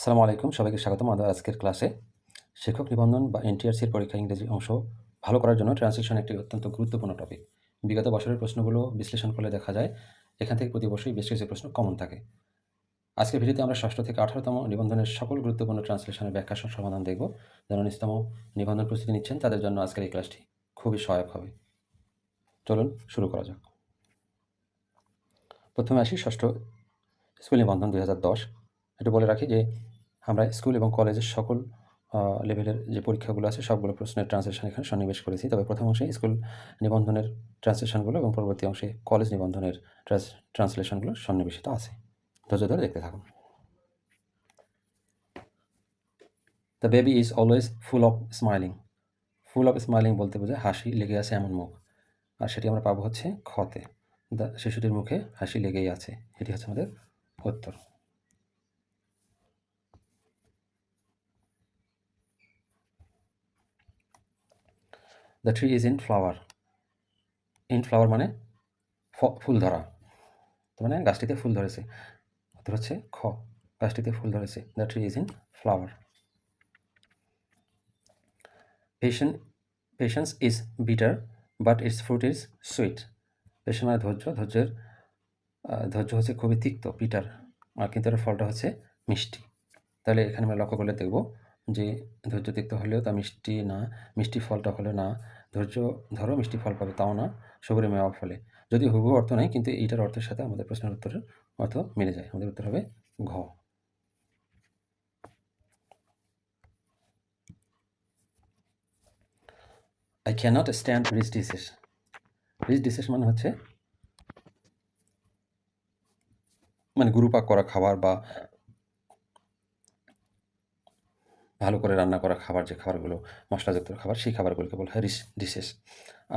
আসসালামু আলাইকুম, সবাইকে স্বাগতম আমাদের আজকের ক্লাসে। শিক্ষক নিবন্ধন বা এনটিআরসির পরীক্ষা ইংরেজি অংশ ভালো করার জন্য ট্রান্সলেশন একটি অত্যন্ত গুরুত্বপূর্ণ টপিক। বিগত বছরের প্রশ্নগুলো বিশ্লেষণ করলে দেখা যায় এখান থেকে প্রতি বছরই বেশ কিছু প্রশ্ন কমন থাকে। আজকের ভিডিওতে আমরা 6ষ্ঠ থেকে 18তম নিবন্ধনের সকল গুরুত্বপূর্ণ ট্রান্সলেশনের ব্যাখ্যা সহ সমাধান দেখব। যারা 19তম নিবন্ধন প্রস্তুতি নিচ্ছেন তাদের জন্য আজকের এই ক্লাসটি খুবই সহায়ক হবে। চলুন শুরু করা যাক। প্রথমে আসি 6ষ্ঠ স্কুল নিবন্ধন 2010। একটু বলে রাখি যে আমরা স্কুল এবং কলেজের সকল লেভেলের যে পরীক্ষাগুলো আছে সবগুলো প্রশ্নের ট্রান্সলেশন এখানে সন্নিবেশ করেছি। তবে প্রথম অংশে স্কুল নিবন্ধনের ট্রান্সলেশনগুলো এবং পরবর্তী অংশে কলেজ নিবন্ধনের ট্রান্সলেশনগুলো সন্নিবেশিত আছে। ধৈর্য ধরে দেখতে থাকুন। The baby is always full of smiling. Full of smiling বলতে বোঝায় হাসি লেগে আছে এমন মুখ, আর সেটি আমরা পাবো হচ্ছে খতে। শিশুটির মুখে হাসি লেগেই আছে, এটি হচ্ছে আমাদের উত্তর। The tree is in flower. In flower মানে ফুল ধরা, তার মানে গাছটিতে ফুল ধরেছে। উত্তর হচ্ছে খ, গাছটিতে ফুল ধরেছে। The tree is in flower. Patience is bitter but it's fruit is sweet. Patience মানে ধৈর্য, ধৈর্য হচ্ছে খুবই তিক্ত, বিটার, আর কিন্তু এর ফলটা হচ্ছে মিষ্টি। তাহলে এখানে আমরা লক্ষ্য করলে দেখব যে ধৈর্য তিক্ত হলেও তা মিষ্টি না, মিষ্টি ফলটা হলে না, ধৈর্য ধরো মিষ্টি ফল পাবে তাও না, সবুরে মেওয়া ফলে। যদি হুবহু অর্থ নেই, কিন্তু এইটার অর্থের সাথে আমাদের প্রশ্নের উত্তরের অর্থ মিলে যায়। আমাদের উত্তর হবে ঘ। I cannot stand rich dishes. Rich dishes মানে হচ্ছে মানে গুরুপাক করা খাবার বা ভালো করে রান্না করা খাবার, যে খাবারগুলো মশলাযুক্ত খাবার, সেই খাবারগুলোকে বলা হয় রিচ ডিশেস।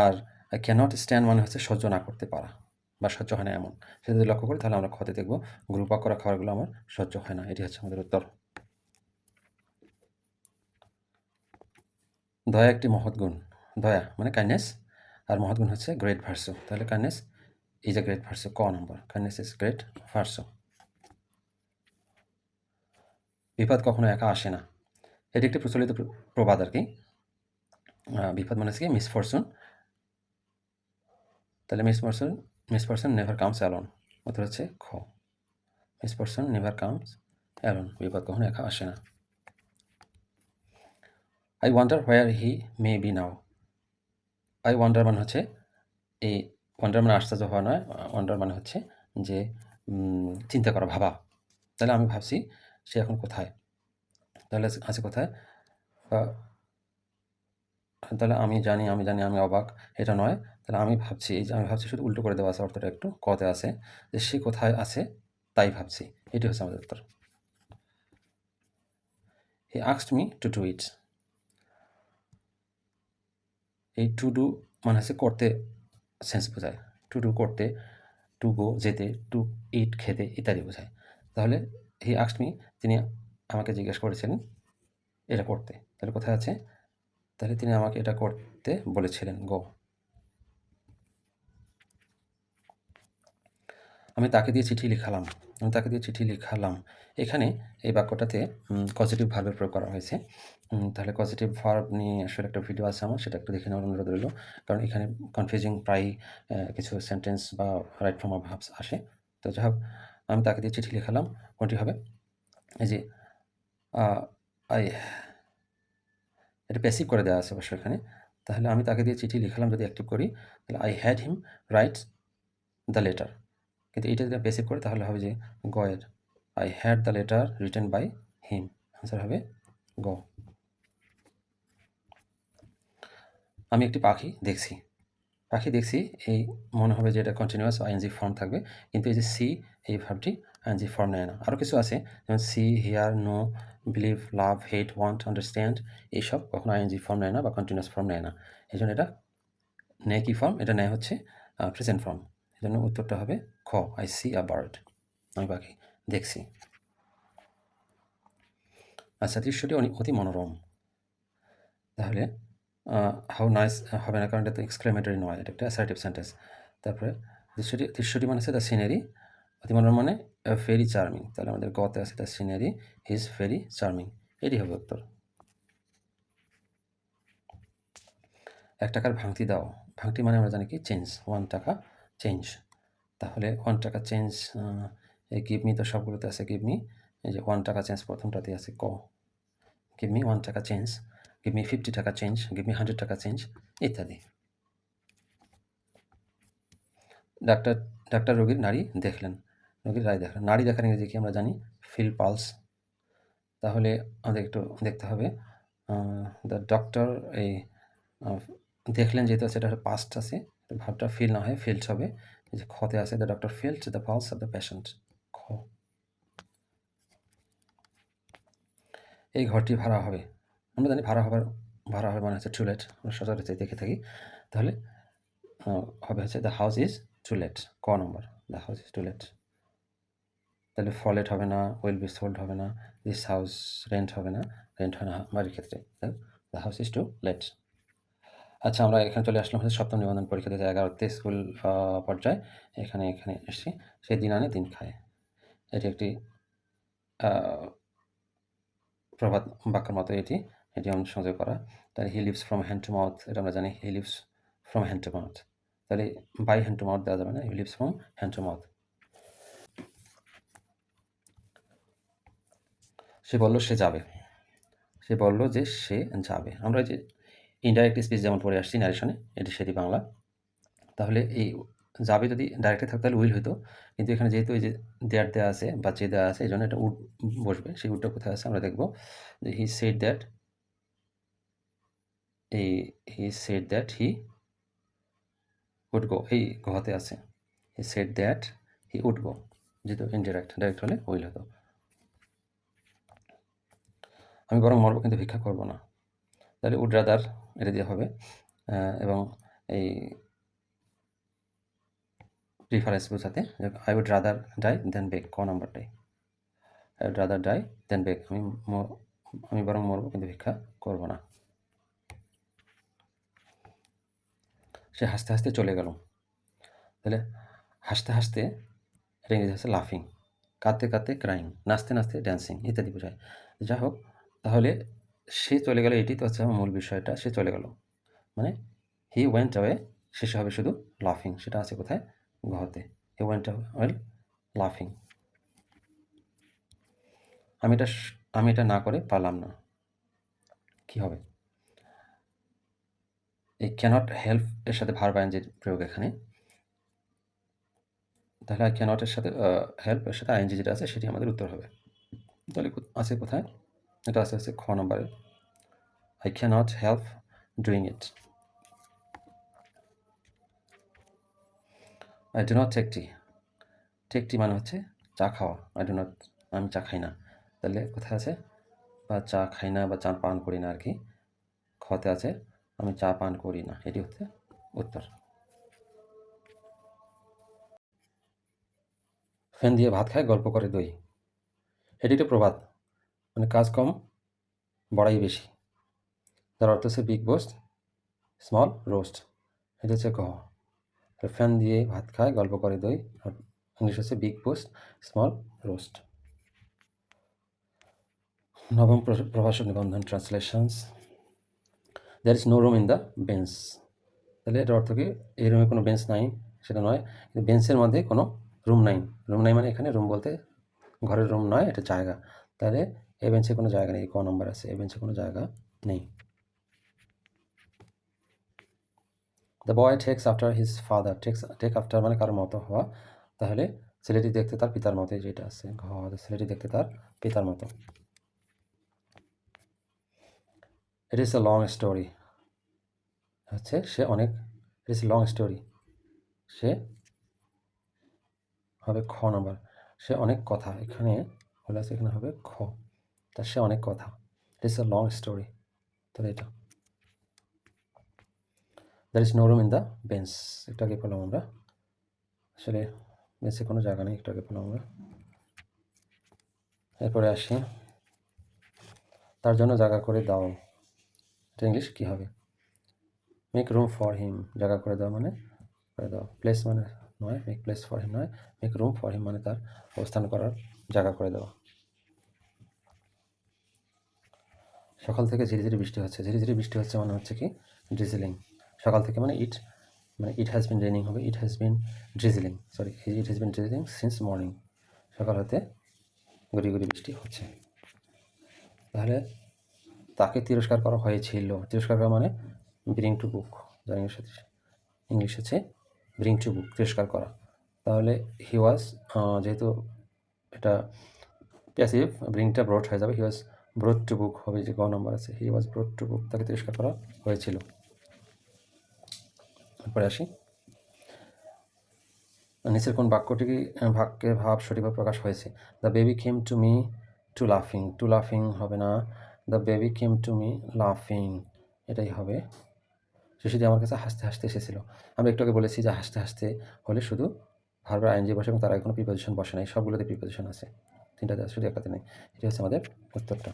আর আই ক্যানট স্ট্যান্ড মানে হচ্ছে সহ্য না করতে পারা বা সহ্য হয় না এমন। সেটা যদি লক্ষ্য করি তাহলে আমরা ক্ষতে দেখব গুরুপাক করা খাবারগুলো আমার সহ্য হয় না, এটি হচ্ছে আমাদের উত্তর। দয়া একটি মহৎ গুণ। দয়া মানে কাইন্ডনেস, আর মহৎ গুণ হচ্ছে গ্রেট ভার্সু। তাহলে kindness is a great versa, ক নম্বর, কাইন্ডনেস ইজ গ্রেট ভার্সু। বিপদ কখনো একা আসে না, এটি একটি প্রচলিত প্রবাদ আর কি। বিপদ মানে হচ্ছে কি মিসফরচুন, তাহলে মিসফরচুন নেভার কামস অ্যালোন। উত্তর হচ্ছে খ, মিসফরচুন নেভার কামস অ্যালোন, বিপদ কখনো একা আসে না। I wonder where he may be now. I wonder মানে হচ্ছে এই ওয়ান্ডার মানে আশ্চর্য হওয়া নয়, ওয়ান্ডার মানে হচ্ছে যে চিন্তা করা, ভাবা। তাহলে আমি ভাবছি সে এখন কোথায়, তাহলে আছে কোথায়, তাহলে আমি জানি আমি অবাক, এটা নয়। তাহলে আমি ভাবছি, এই যে আমি ভাবছি শুধু উল্টো করে দেওয়া আছে, অর্থটা একটু কতে আছে, যে সে কোথায় আছে তাই ভাবছি, এটি হচ্ছে আমাদের উত্তর। He asked me to do it. এই টু ডু মানে হচ্ছে করতে সেন্স বোঝায়, টু ডু করতে, টু গো যেতে, টু ইট খেতে ইত্যাদি বোঝায়। তাহলে হি আস্কড মি, তিনি আমাকে জিজ্ঞেস করেছিলেন এটা করতে, তাহলে কোথায় আছে, তাহলে তিনি আমাকে এটা করতে বলেছিলেন, গো। আমি তাকে দিয়ে চিঠি লিখালাম। এখানে এই বাক্যটাতে পজিটিভ ভার্বের প্রয়োগ করা হয়েছে। তাহলে পজিটিভ ভার্ব নিয়ে আসলে একটা ভিডিও আছে আমার, সেটা একটু দেখে নেওয়ার অনুরোধ রইল, কারণ এখানে কনফিউজিং প্রায়ই কিছু সেন্টেন্স বা রাইট ফর্ম অফ ভার্বস আসে। তো যাই হোক, আমি তাকে দিয়ে চিঠি লিখালাম, কোনটি হবে, এই যে আই, এটা প্যাসিভ করে দেওয়া আছে অবশ্য এখানে। তাহলে আমি তাকে দিয়ে চিঠি লিখালাম যদি অ্যাক্টিভ করি, তাহলে I had him write the letter. কিন্তু এটা যদি প্যাসিভ করি তাহলে হবে যে গয়ের, I had the letter written by him, answer হবে গ। আমি একটি পাখি দেখছি, এই মনে হবে যে এটা কন্টিনিউয়াস আইএনজি ফর্ম থাকবে, কিন্তু এই যে সি, এই ভার্বটি আইএনজি ফর্ম নেয় না। আরও কিছু আছে যেমন see, hear, know, believe, love, hate, want, understand, এইসব কখনো আইএনজি ফর্ম নেয় না বা কন্টিনিউয়াস ফর্ম নেয় না। এই জন্য এটা নেয় কি ফর্ম, এটা নেয় হচ্ছে প্রেজেন্ট ফর্ম। এই জন্য উত্তরটা হবে খ, আই সি আ বার্ড, আমি পাখি দেখছি। আচ্ছা, দৃশ্যটি অতি মনোরম। তাহলে হাউ নাইস হবে না, কারণ এটা তো এক্সক্লেমেটরি নয়, এটা একটা অ্যাসার্টিভ সেন্টেন্স। তারপরে দৃশ্যটি মানে হচ্ছে দ্য সিনারি, অতি মনোরম মানে ভেরি চার্মিং। তাহলে আমাদের গতে আছে the scenery is very charming, এটি হবে উত্তর। 1 টাকার ভাঙতি দাও। ভাঙতি মানে আমরা জানি কি চেঞ্জ, 1 টাকা চেঞ্জ। তাহলে 1 টাকা চেঞ্জ, এই গিভ মি তো সবগুলোতে আছে গিভ মি। এই যে 1 টাকা চেঞ্জ প্রথমটাতে আছে ক। গিভ মি 1 টাকা চেঞ্জ, গিভ মি 50 টাকা চেঞ্জ, গিভ মি 100 টাকা চেঞ্জ ইত্যাদি। ডাক্তার রোগীর নাড়ি দেখলেন। রোগীর নাড়ি দেখলেন। নাড়ি দেখার ইংরেজি কি আমরা জানি? Feel pulse. তাহলে আমাদের একটু দেখতে হবে দ্য ডক্টর এই দেখলেন যেহেতু আছে এটা পাস্ট আছে, ভাবটা ফিল না হয় ফিল্ড হবে। এই যে খতে আছে the doctor field the pulse of the patient, খ। এই ঘরটি ভাড়া হবে। আমরা জানি ভাড়া হবে মানে হচ্ছে টু লেট, আমরা সচরাচর দেখে থাকি। তাহলে হবে হচ্ছে the house is to let, ক নম্বর, the house is to let. তাহলে ফর লেট হবে না, উইল বি সোল্ড হবে না, দিস হাউস রেন্ট হবে না, রেন্ট হয় না বাড়ির ক্ষেত্রে, the house is to let. আচ্ছা, আমরা এখানে চলে আসলাম হচ্ছে সপ্তম নিবন্ধন পরীক্ষা 2011তে স্কুল পর্যায়ে। এখানে এসেছি। সে দিন আনে দিন খায়, এটি একটি প্রবাদ বাক্যের মতো এটি আমরা সংযোগ করা। তাহলে he lives from hand to mouth, এটা আমরা জানি he lives from hand to mouth. তাহলে বাই হ্যান্ড টু মাউথ দেওয়া যাবে না, he lives from hand to mouth. সে বলল সে যাবে, সে বলল যে সে যাবে। আমরা যে ইনডাইরেক্ট স্পিচ যেমন পড়ে আসছি ন্যারেশনে, এটি সেটি বাংলা। তাহলে এই যাবে যদি ডাইরেক্টে থাকতো তাহলে উইল হতো, কিন্তু এখানে যেহেতু এই যে দ্যাট দেওয়া আছে বা যে দেওয়া আছে, এই জন্য এটা উড বসবে। সেই উডটা কোথায় আছে আমরা দেখব। যে হি সেড দ্যাট, এই he said that he would go, এই ঘতে আছে। He said that he would go, যেহেতু ইনডাইরেক্ট, ডাইরেক্ট হলে উইল হতো। আমি বরং মরবো কিন্তু ভিক্ষা করব না, তাহলে উড রাদার এটা দিয়ে হবে। এবং এই প্রিফারেন্স বোঝাতে আই উড রাদার ডাই দেন বেগ, ক নাম্বারটাই। আই উড রাদার ডাই দেন বেগ, আমি বরং মরবো কিন্তু ভিক্ষা করব না। সে হাসতে হাসতে চলে গেল। তাহলে হাসতে হাসতে এটা ইংরেজি হচ্ছে লাফিং, কাঁদতে কাঁদতে ক্রাইং, নাচতে নাচতে ড্যান্সিং ইত্যাদি বোঝায়। যা হোক, তাহলে সে চলে গেল, এটি তো হচ্ছে আমার মূল বিষয়টা। সে চলে গেল মানে হি ওয়েন্ট অ্যাওয়ে, শেষে হবে শুধু লাফিং, সেটা আছে কোথায়? ঘতে। হি ওয়েন্ট অ্যাওয়ে লাফিং। আমি এটা না করে পারলাম না, কি হবে? এই ক্যানট হেল্প এর সাথে ভার্ব আইএনজির প্রয়োগ এখানে। তাহলে আই ক্যানট এর সাথে হেল্প এর সাথে আইএনজি যেটা আছে সেটি আমাদের উত্তর হবে। তাহলে আছে কোথায়? এটা আছে হচ্ছে খ নম্বরে, I cannot help doing it. I do not take tea, take tea মানে হচ্ছে চা খাওয়া। আই ডু নট, আমি চা খাই না। তাহলে কোথায় আছে? বা চা খাই না বা চা পান করি না আর কি, খতে আছে আমি চা পান করি না, এটি হচ্ছে উত্তর। ফ্যান দিয়ে ভাত খায় গল্প করে দই, এটি একটা প্রবাদ, মানে কাজ কম বড়াই বেশি। তার অর্থ হচ্ছে বিগ বোস্ট স্মল রোস্ট, এটা হচ্ছে ক। ফ্যান দিয়ে ভাত খায় গল্প করে দই, আর ইংলিশ হচ্ছে বিগ বোস্ট স্মল রোস্ট। নবম প্রভাষক নিবন্ধন translations, there is no room in the bench. তাহলে এটার অর্থ কি? এই রুমে কোনো বেঞ্চ নাই সেটা নয়, কিন্তু বেঞ্চের মধ্যে কোনো রুম নাই। রুম নাই মানে এখানে রুম বলতে ঘরের রুম নয়, এটা জায়গা। তাহলে এই বেঞ্চে কোনো জায়গা নেই, ক নম্বর আছে, এই বেঞ্চে কোনো জায়গা নেই। The boy takes after his father, take after মানে কারোর মতো হওয়া। তাহলে ছেলেটি দেখতে তার পিতার মতো, যেটা আছে ঘ, ছেলেটি দেখতে তার পিতার মতো। It is a long story হচ্ছে সে অনেক, it is a long story, সে হবে খ নম্বর, সে অনেক কথা। এখানে বলে আছে, এখানে হবে খ, তা সে অনেক কথা, it is a long story. তাহলে এটা there is no room in the bench, একটু আগে পেলাম আমরা, আসলে বেঞ্চে কোনো জায়গা নেই, একটু আগে পেলাম আমরা। এরপরে আসি, তার জন্য জায়গা করে দাও, এটা ইংলিশ কী হবে? মেক রুম ফর হিম, জায়গা করে দাও মানে করে দাও। প্লেস মানে নয়, মেক প্লেস ফর হিম নয়, মেক রুম ফর হিম মানে তার অবস্থান করার জায়গা করে দেওয়া। সকাল থেকে ঝিরিঝিরি বৃষ্টি হচ্ছে, ঝিরিঝিরি বৃষ্টি হচ্ছে মানে হচ্ছে কি ড্রিজলিং। সকাল থেকে মানে ইট হ্যাজ বিন রেনিং হবে, it has been drizzling, sorry it has been drizzling since morning. সকাল হতে গুড়ি গুড়ি বৃষ্টি হচ্ছে। তাহলে তাকে তিরস্কার করা হয়েছিল, তিরস্কার করা মানে ব্রিং টু বুক, যার ইংলিশ হচ্ছে ব্রিং টু বুক, তিরস্কার করা। তাহলে হি ওয়াজ, যেহেতু এটা প্যাসিভ, ব্রিংটা ব্রট হয়ে যাবে, হি ওয়াজ ব্রট টু বুক হবে, যে গ নম্বর আছে, হি ওয়াজ ব্রট টু বুক, তাকে তিরস্কার করা হয়েছিল। এরপরে আসি, নিচের কোন বাক্যের ভাব সঠিকভাবে প্রকাশ হয়েছে? The baby came to me to লাফিং হবে না, the baby came to me লাফিং, এটাই হবে। শিশুটি আমার কাছে হাসতে হাসতে এসেছিল। আমরা একটু আগে বলেছি যে হাসতে হাসতে হলে শুধু ভার্বের আইএনজি বসে এবং তার আগে কোনো প্রিপোজিশন বসে নাই, সবগুলোতে প্রিপোজিশন আছে, তিনটাতে আছে, শুধু একটাতে নেই। এটি হচ্ছে আমাদের উত্তরটা।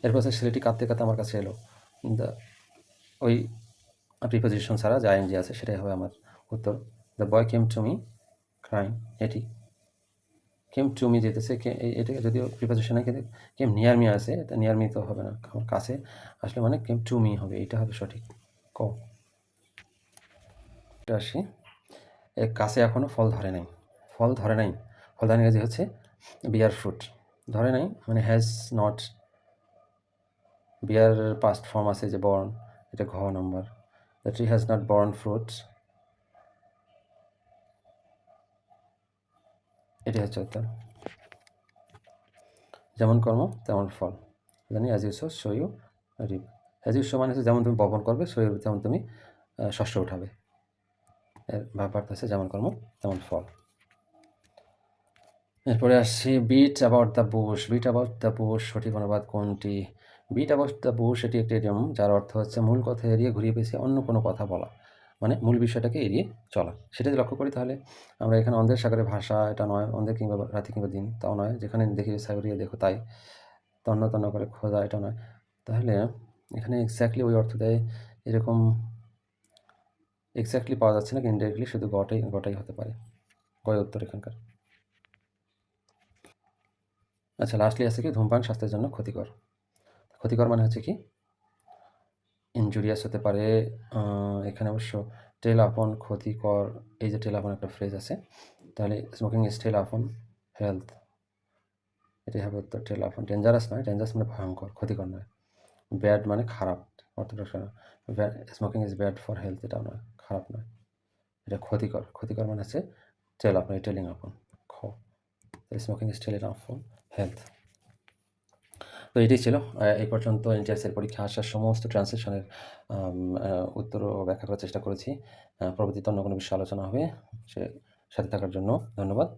এরপর হচ্ছে ছেলেটি কাঁদতে কাঁদতে আমার কাছে এলো, ওই প্রিপোজিশন ছাড়া যে আইএনজি আছে সেটাই হবে আমার উত্তর। The boy came to me crime, এটি কেম টু মি যেতেছে, এটা যদিও প্রিপোজিশন হয় কিন্তু কেম নিয়ার মি আছে, এটা নিয়ার মি তো হবে না, আমার কাছে আসলে মানে কেম টু মি হবে, এটা হবে সঠিক ক। আসি, এর কাছে এখনও ফল ধরে নাই, ফল ধরে নাই যে হচ্ছে বিয়ার ফ্রুট, ধরে নাই মানে has not, bear past form আছে যে বর্ন, এটা ঘ নম্বর। The tree has not born fruits, এটি হচ্ছে উত্তর। যেমন কর্ম তেমন ফল, জানি as you sow so you reap. As you sow মানে হচ্ছে যেমন তুমি বপন করবে, সো ইউ তেমন তুমি শস্য উঠাবে, এর ব্যাপারটা হচ্ছে যেমন কর্ম তেমন ফল। এরপরে আসছি beat about the bush, beat about the bush সঠিক অনুবাদ কোনটি? বিট অ্যাবাউট দ্য বুশ এটি একটি ইডিয়ম যার অর্থ হচ্ছে মূল কথা এড়িয়ে ঘুরিয়ে পেঁচিয়ে অন্য কোনো কথা বলা, মানে মূল বিষয়টাকে এড়িয়ে চলা। সেটা যদি লক্ষ্য করি তাহলে আমরা এখানে অন্ধের সাগরের ভাষা এটা নয়, অন্ধের কিংবা রাতে কিংবা দিন তাও নয়, যেখানে দেখি সাগরিয়ে দেখো তাই, তন্ন তন্ন করে খোঁজা এটা নয়। তাহলে এখানে এক্স্যাক্টলি ওই অর্থ দেয় এরকম এক্স্যাক্টলি পাওয়া যাচ্ছে না, কিন্তু ইনডাইরেক্টলি শুধু গটাই হতে পারে, গয় উত্তর এখানকার। আচ্ছা, লাস্টলি আছে কি ধূমপান স্বাস্থ্যের জন্য ক্ষতিকর। ক্ষতিকর মানে হচ্ছে কি ইনজুরিয়াস হতে পারে। এখানে অবশ্য টেল আপন ক্ষতিকর, এই যে টেল আপন একটা ফ্রেজ আছে, তাহলে স্মোকিং ইজ টেল আপন হেলথ, এটাই হবে উত্তর, টেল আপন। ডেঞ্জারাস নয়, ডেঞ্জারাস মানে ভয়ঙ্কর, ক্ষতিকর নয়। ব্যাড মানে খারাপ, অর্থটা smoking is bad for health, এটাও নয়, খারাপ নয়, এটা ক্ষতিকর। ক্ষতিকর মানে হচ্ছে টেল আপন, টেলিং আপন, খ। স্মোকিং ইজ টেলিং আপন হেলথ। তো এটাই ছিল এই পর্যন্ত এনটিআরসির পরীক্ষা আসার সমস্ত ট্রান্সলেশনের উত্তর ও ব্যাখ্যা করার চেষ্টা করেছি। পরবর্তীতে অন্য কোনো বিষয়ে আলোচনা হবে, সে সাথে থাকার জন্য ধন্যবাদ।